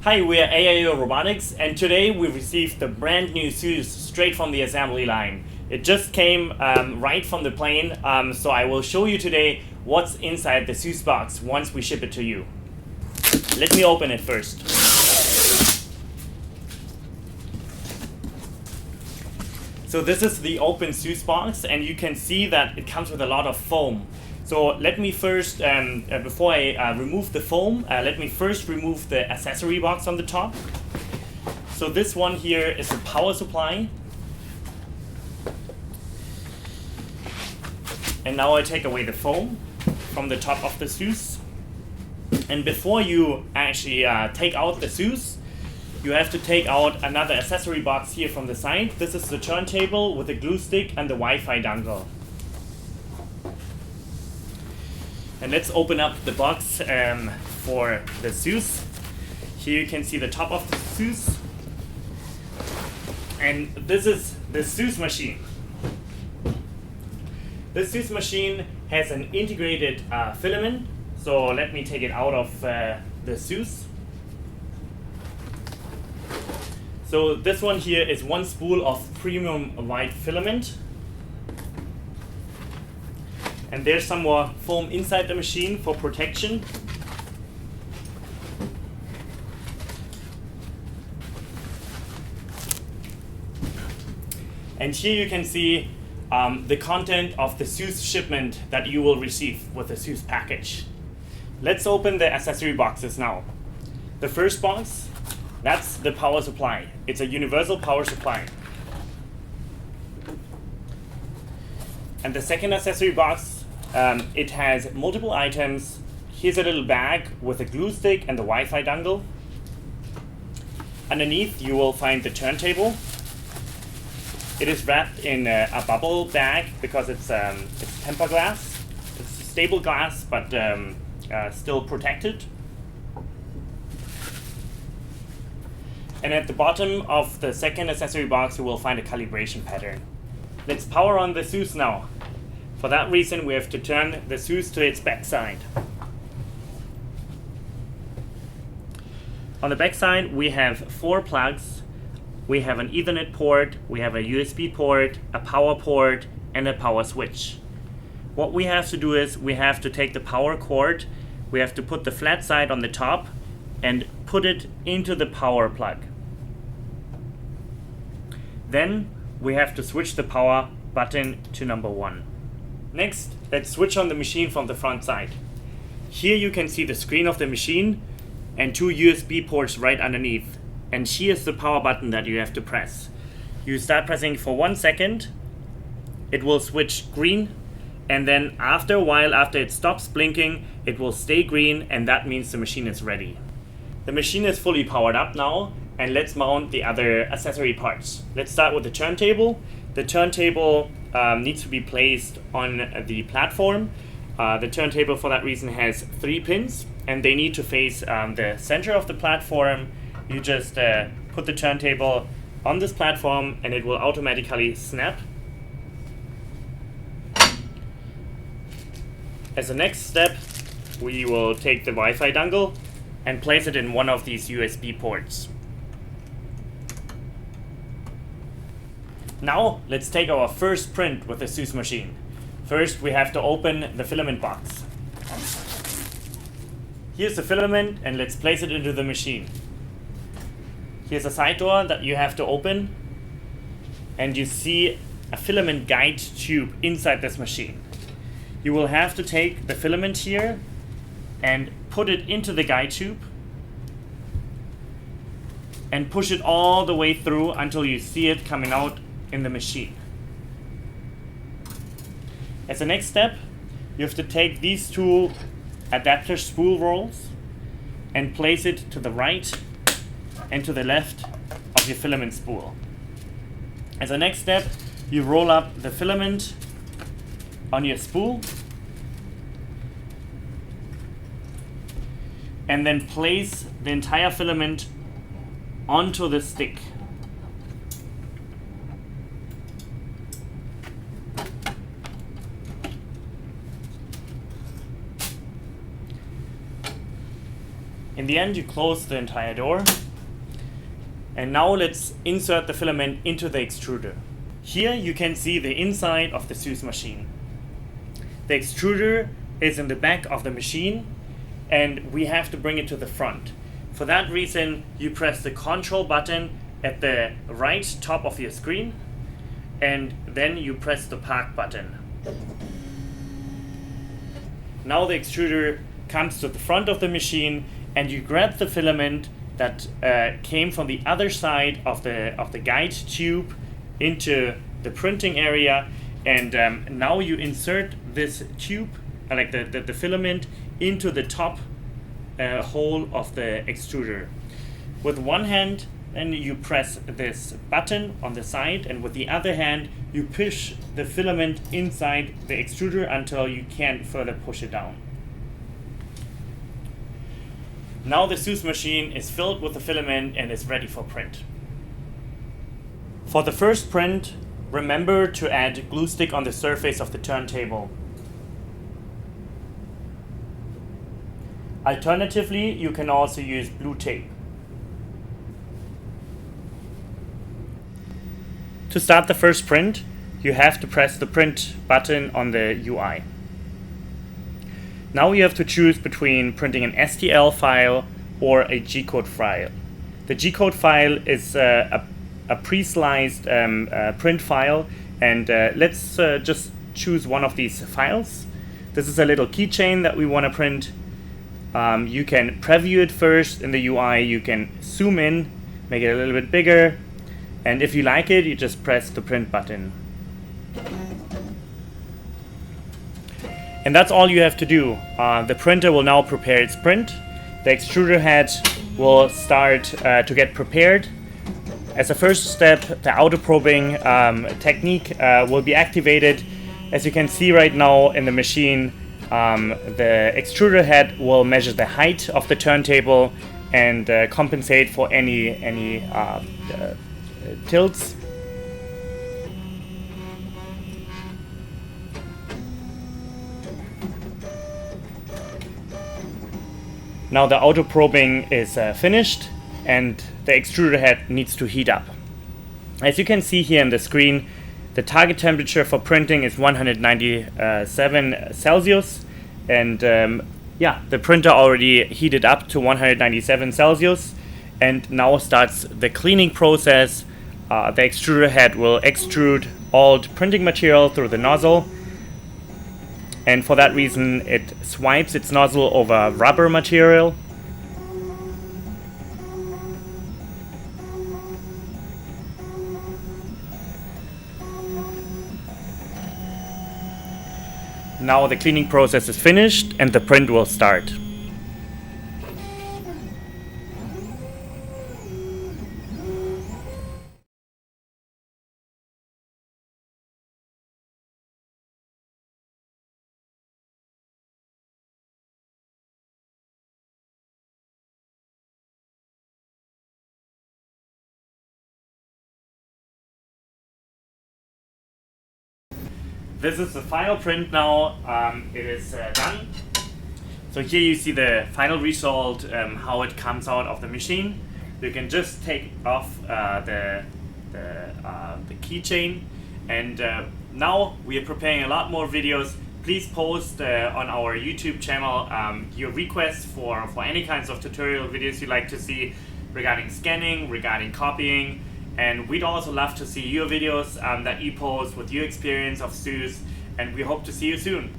Hi, we are AIO Robotics, and today we received the brand new ZEUS straight from the assembly line. It just came right from the plane, so I will show you today what's inside the ZEUS box once we ship it to you. Let me open it first. So this is the open ZEUS box, and you can see that it comes with a lot of foam. So let me first, before I remove the foam, let me first remove the accessory box on the top. So this one here is a power supply. And now I take away the foam from the top of the ZEUS. And before you actually take out the ZEUS, you have to take out another accessory box here from the side. This is the turntable with the glue stick and the Wi-Fi dongle. And let's open up the box for the ZEUS. Here you can see the top of the ZEUS. And this is the ZEUS machine. This ZEUS machine has an integrated filament. So let me take it out of the ZEUS. So this one here is one spool of premium white filament. And there's some more foam inside the machine for protection. And here you can see the content of the ZEUS shipment that you will receive with the ZEUS package. Let's open the accessory boxes now. The first box, that's the power supply. It's a universal power supply. And the second accessory box, it has multiple items. Here's a little bag with a glue stick and the Wi-Fi dongle. Underneath you will find the turntable. It is wrapped in a bubble bag because it's tempered glass. It's stable glass, but still protected. And at the bottom of the second accessory box you will find a calibration pattern. Let's power on the ZEUS now. For that reason, we have to turn the ZEUS to its backside. On the backside, we have 4 plugs. We have an Ethernet port, we have a USB port, a power port, and a power switch. What we have to do is we have to take the power cord, we have to put the flat side on the top, and put it into the power plug. Then we have to switch the power button to number 1. Next, let's switch on the machine from the front side. Here you can see the screen of the machine and 2 USB ports right underneath. And here's the power button that you have to press. You start pressing for 1 second, it will switch green, and then after a while, after it stops blinking, it will stay green, and that means the machine is ready. The machine is fully powered up now, and let's mount the other accessory parts. Let's start with the turntable. The turntable needs to be placed on the platform. The turntable for that reason has 3 pins, and they need to face the center of the platform. You just put the turntable on this platform and it will automatically snap. As a next step, we will take the Wi-Fi dongle and place it in one of these USB ports. Now, let's take our first print with the ZEUS machine. First, we have to open the filament box. Here's the filament, and let's place it into the machine. Here's a side door that you have to open, and you see a filament guide tube inside this machine. You will have to take the filament here and put it into the guide tube and push it all the way through until you see it coming out in the machine. As a next step, you have to take these 2 adapter spool rolls and place it to the right and to the left of your filament spool. As a next step, you roll up the filament on your spool and then place the entire filament onto the stick. In the end, you close the entire door. And now let's insert the filament into the extruder. Here you can see the inside of the ZEUS machine. The extruder is in the back of the machine, and we have to bring it to the front. For that reason, you press the control button at the right top of your screen, and then you press the park button. Now the extruder comes to the front of the machine, and you grab the filament that came from the other side of the guide tube into the printing area, and now you insert this tube, like the filament, into the top hole of the extruder. With one hand, then you press this button on the side, and with the other hand you push the filament inside the extruder until you can't further push it down. Now the ZEUS machine is filled with the filament and is ready for print. For the first print, remember to add glue stick on the surface of the turntable. Alternatively, you can also use blue tape. To start the first print, you have to press the print button on the UI. Now you have to choose between printing an STL file or a G-code file. The G-code file is a pre-sliced print file, and let's just choose one of these files. This is a little keychain that we want to print. You can preview it first in the UI. You can zoom in, make it a little bit bigger, and if you like it, you just press the print button. And that's all you have to do. The printer will now prepare its print. The extruder head will start to get prepared. As a first step, the auto probing technique will be activated. As you can see right now in the machine, the extruder head will measure the height of the turntable and compensate for any tilts. Now the auto probing is finished, and the extruder head needs to heat up. As you can see here on the screen, the target temperature for printing is 197 Celsius, and the printer already heated up to 197 Celsius, and now starts the cleaning process. The extruder head will extrude all the printing material through the nozzle, and for that reason it swipes its nozzle over rubber material. Now the cleaning process is finished and the print will start. This is the final print now. It is done. So here you see the final result, how it comes out of the machine. You can just take off the keychain, and now we are preparing a lot more videos. Please post on our YouTube channel your requests for any kinds of tutorial videos you'd like to see regarding scanning, regarding copying. And we'd also love to see your videos that you post with your experience of ZEUS, and we hope to see you soon.